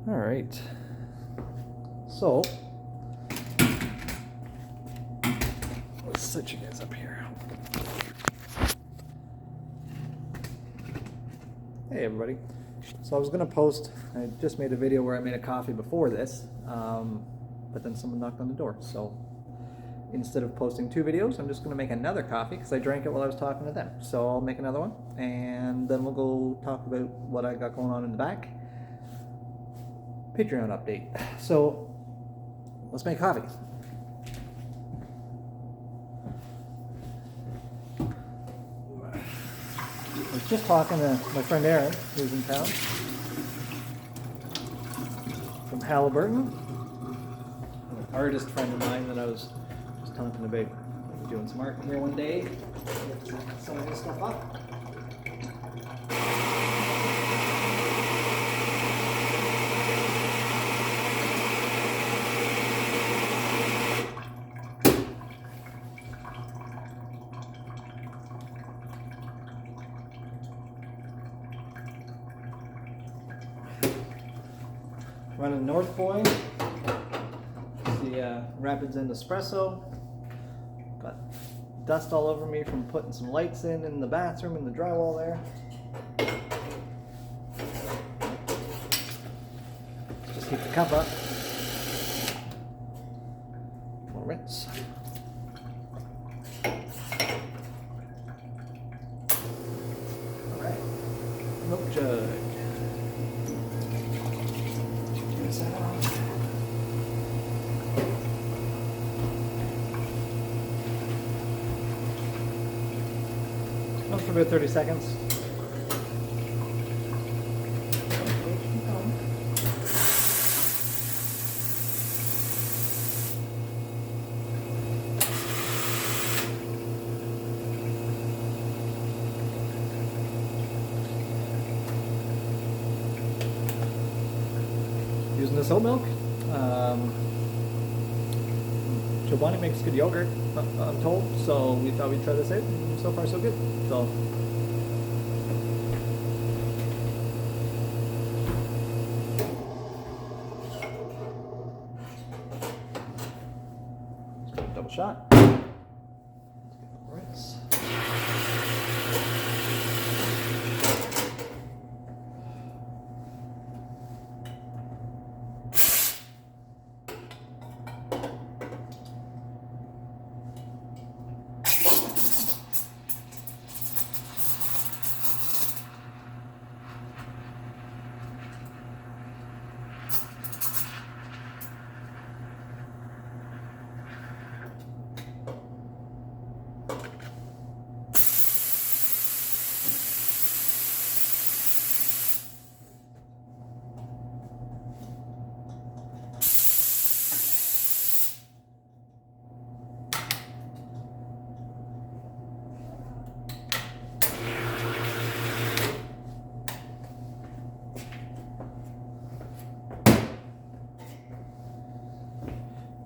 All right. So let's set you guys up here. Hey everybody. So I was gonna post, I just made a video where I made a coffee before this, but then someone knocked on the door. So instead of posting 2 videos, I'm just gonna make another coffee because I drank it while I was talking to them. So I'll make another one and then we'll go talk about what I got going on in the back. Patreon update. So let's make coffee. I was just talking to my friend Aaron, who's in town, from Halliburton, an artist friend of mine that I was just talking about doing some art here one day, get some of this stuff up. Running North Boy, the Rapids End Espresso. Got dust all over me from putting some lights in the bathroom and the drywall there. Just heat the cup up. More rinse. Alright, milk jug. For about 30 seconds. Using this oat milk. Chobani makes good yogurt, I'm told, so we thought we'd try this out. So far, so good. So, double shot. Rinse.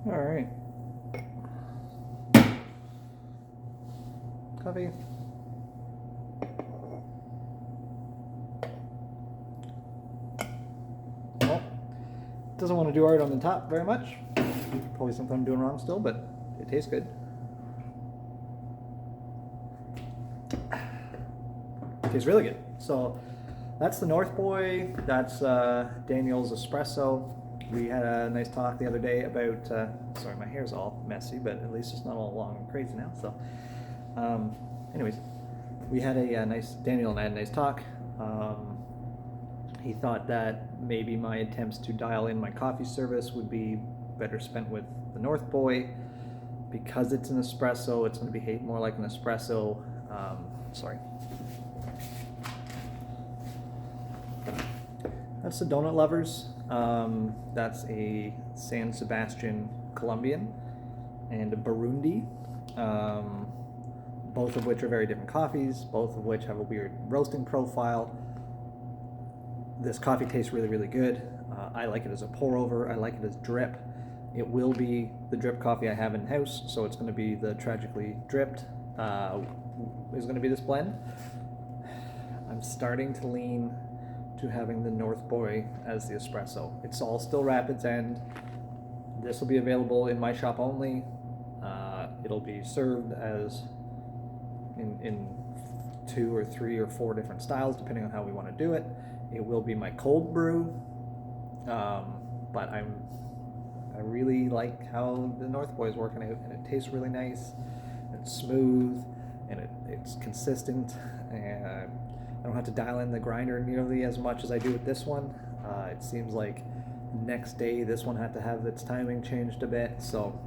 All right. Coffee. Well, doesn't want to do art on the top very much. Probably something I'm doing wrong still, but it tastes good. It tastes really good. So that's the North Boy. That's Daniel's Espresso. We had a nice talk the other day about, sorry, my hair's all messy, but at least it's not all long and crazy now. So, anyways, we had a nice, Daniel and I had a nice talk. He thought that maybe my attempts to dial in my coffee service would be better spent with the North Boy. Because it's an espresso, it's going to behave more like an espresso. Sorry. That's the Donut Lovers. That's a San Sebastian Colombian and a Burundi, both of which are very different coffees, both of which have a weird roasting profile. This coffee tastes really, really good. I like it as a pour over. I like it as drip. It will be the drip coffee I have in house, so it's going to be the Tragically Dripped is going to be this blend. I'm starting to lean to having the North Boy as the espresso. It's all still Rapids End. This will be available in my shop only. It'll be served as in 2 or 3 or 4 different styles, depending on how we want to do it. It will be my cold brew, but I really like how the North Boy is working out, and it tastes really nice and smooth, and it's consistent, and I don't have to dial in the grinder nearly as much as I do with this one. It seems like next day this one had to have its timing changed a bit, so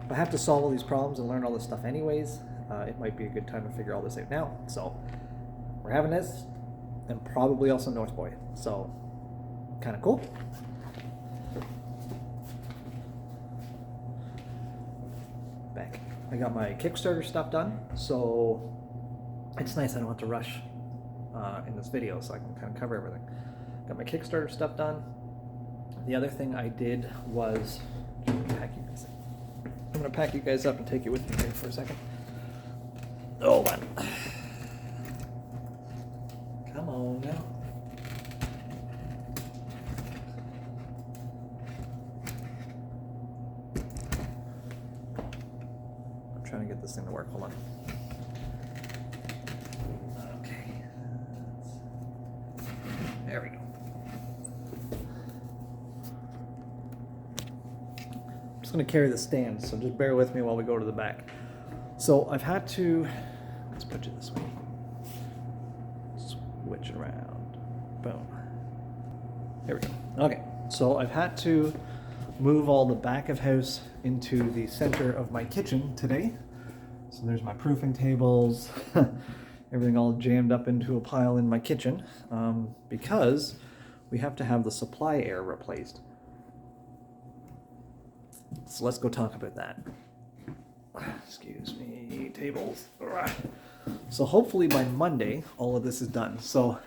if I have to solve all these problems and learn all this stuff anyways, it might be a good time to figure all this out now. So we're having this, and probably also North Boy, so kind of cool. Back. I got my Kickstarter stuff done, so it's nice I don't have to rush in this video, so I can kind of cover everything. Got my Kickstarter stuff done. The other thing I did was I'm gonna pack you guys up and take you with me here for a second. Oh man. Come on now. I'm trying to get this thing to work. Hold on. Okay. There we go. I'm just going to carry the stand, so just bear with me while we go to the back. So I've had to, let's put you this way. Switch it around. Boom. There we go. Okay, so I've had to move all the back of house into the center of my kitchen today. So there's my proofing tables, everything all jammed up into a pile in my kitchen, because we have to have the supply air replaced. So let's go talk about that. Excuse me, tables. So hopefully by Monday, all of this is done. So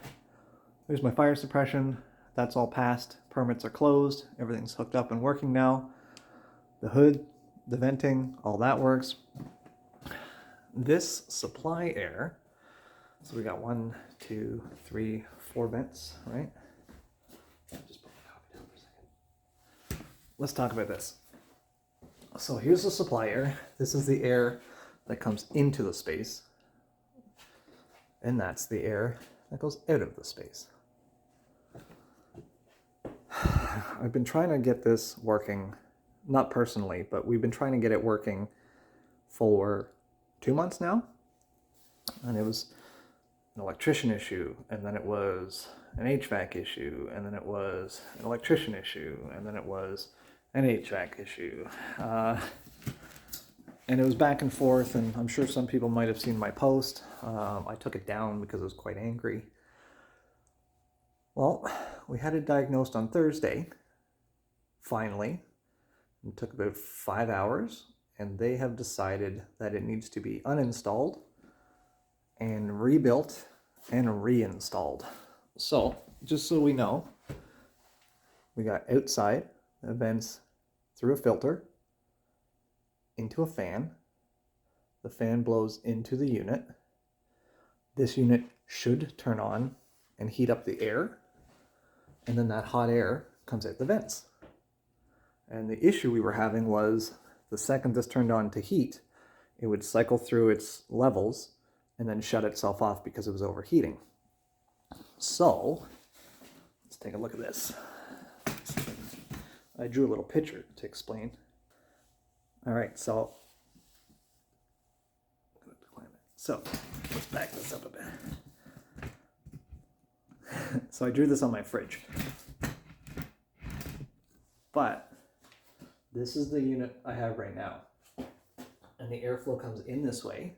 there's my fire suppression. That's all passed. Permits are closed. Everything's hooked up and working now. The hood, the venting, all that works. This supply air, so we got 1, 2, 3, 4 vents, right? Just put my coffee down for a second. Let's talk about this. So here's the supply air. This is the air that comes into the space. And that's the air that goes out of the space. I've been trying to get this working, not personally, but we've been trying to get it working for 2 months now. And it was an electrician issue, and then it was an HVAC issue, and then it was an electrician issue, and then it was an HVAC issue. And it was back and forth, and I'm sure some people might have seen my post. I took it down because I was quite angry. Well, we had it diagnosed on Thursday, finally. It took about 5 hours, and they have decided that it needs to be uninstalled and rebuilt and reinstalled. So, just so we know, we got outside vents through a filter into a fan. The fan blows into the unit. This unit should turn on and heat up the air, and then that hot air comes out the vents. And the issue we were having was the second this turned on to heat, it would cycle through its levels and then shut itself off because it was overheating. So let's take a look at this. I drew a little picture to explain. All right, so let's back this up a bit. So I drew this on my fridge, but this is the unit I have right now, and the airflow comes in this way,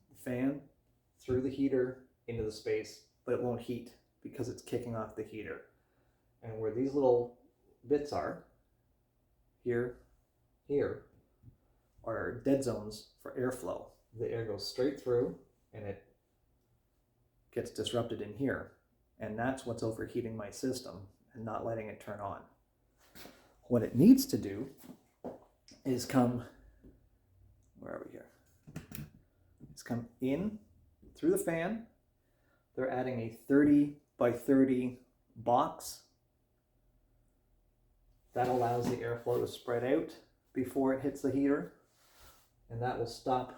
the fan through the heater into the space, but it won't heat because it's kicking off the heater. And where these little bits are, here, are dead zones for airflow. The air goes straight through and it gets disrupted in here. And that's what's overheating my system and not letting it turn on. What it needs to do is come, where are we here? It's come in through the fan, they're adding a 30 by 30 box. That allows the airflow to spread out before it hits the heater, and that will stop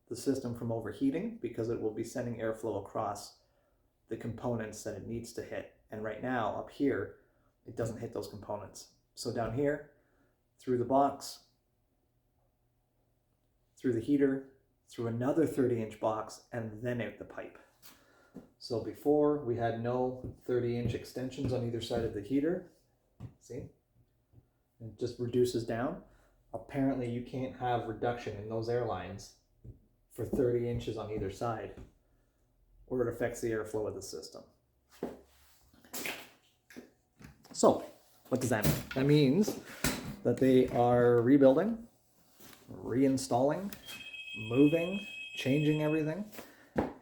the system from overheating because it will be sending airflow across the components that it needs to hit. And right now up here, it doesn't hit those components. So down here, through the box, through the heater, through another 30-inch box, and then out the pipe. So before we had no 30-inch extensions on either side of the heater. See? It just reduces down. Apparently you can't have reduction in those air lines for 30 inches on either side, or it affects the airflow of the system. So what does that mean? That means that they are rebuilding, reinstalling, moving, changing everything,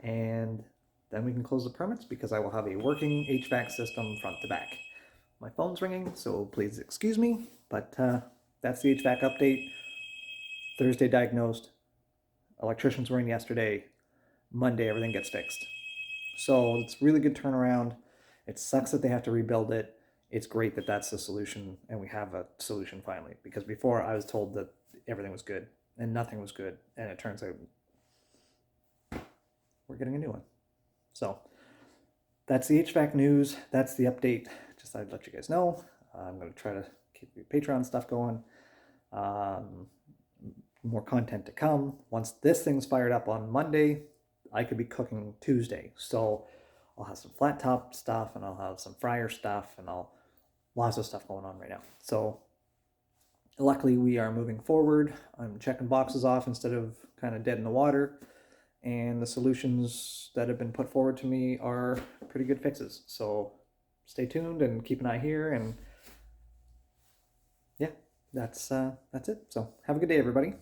and then we can close the permits because I will have a working HVAC system front to back. My phone's ringing, so please excuse me, but that's the HVAC update. Thursday diagnosed, electricians were in yesterday, Monday everything gets fixed. So it's really good turnaround. It sucks that they have to rebuild it. It's great that that's the solution and we have a solution finally, because before I was told that everything was good and nothing was good, and it turns out we're getting a new one. So that's the HVAC news. That's the update. Just thought I'd let you guys know. I'm going to try to keep the Patreon stuff going. More content to come. Once this thing's fired up on Monday, I could be cooking Tuesday. So I'll have some flat top stuff, and I'll have some fryer stuff, and lots of stuff going on right now. So luckily we are moving forward. I'm checking boxes off instead of kind of dead in the water. And the solutions that have been put forward to me are pretty good fixes. So stay tuned and keep an eye here. And yeah, that's it. So have a good day, everybody.